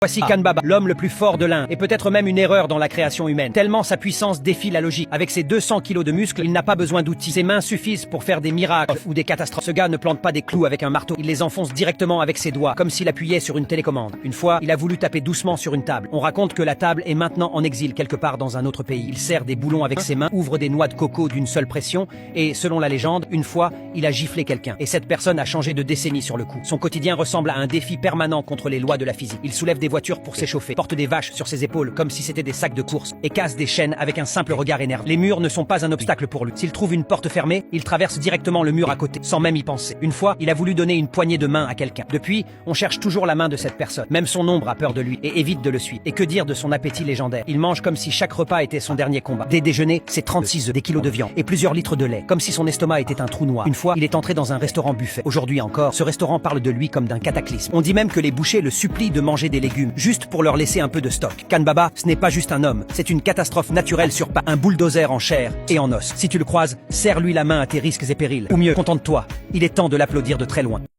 Voici Khan Baba, l'homme le plus fort de l'Inde, et peut-être même une erreur dans la création humaine. Tellement sa puissance défie la logique. Avec ses 200 kilos de muscles, il n'a pas besoin d'outils. Ses mains suffisent pour faire des miracles ou des catastrophes. Ce gars ne plante pas des clous avec un marteau, il les enfonce directement avec ses doigts, comme s'il appuyait sur une télécommande. Une fois, il a voulu taper doucement sur une table. On raconte que la table est maintenant en exil quelque part dans un autre pays. Il serre des boulons avec ses mains, ouvre des noix de coco d'une seule pression, et selon la légende, une fois, il a giflé quelqu'un. Et cette personne a changé de décennie sur le coup. Son quotidien ressemble à un défi permanent contre les lois de la physique. Il soulève des voitures pour s'échauffer, porte des vaches sur ses épaules comme si c'était des sacs de course et casse des chaînes avec un simple regard énervé. Les murs ne sont pas un obstacle pour lui. S'il trouve une porte fermée, il traverse directement le mur à côté, sans même y penser. Une fois, il a voulu donner une poignée de main à quelqu'un. Depuis, on cherche toujours la main de cette personne. Même son ombre a peur de lui et évite de le suivre. Et que dire de son appétit légendaire? Il mange comme si chaque repas était son dernier combat. Des déjeuners, c'est 36 œufs, des kilos de viande et plusieurs litres de lait, comme si son estomac était un trou noir. Une fois, il est entré dans un restaurant buffet. Aujourd'hui encore, ce restaurant parle de lui comme d'un cataclysme. On dit même que les bouchers le supplient de manger des légumes, juste pour leur laisser un peu de stock. Khan Baba, ce n'est pas juste un homme, c'est une catastrophe naturelle sur pas, un bulldozer en chair et en os. Si tu le croises, serre-lui la main à tes risques et périls. Ou mieux, contente-toi, il est temps de l'applaudir de très loin.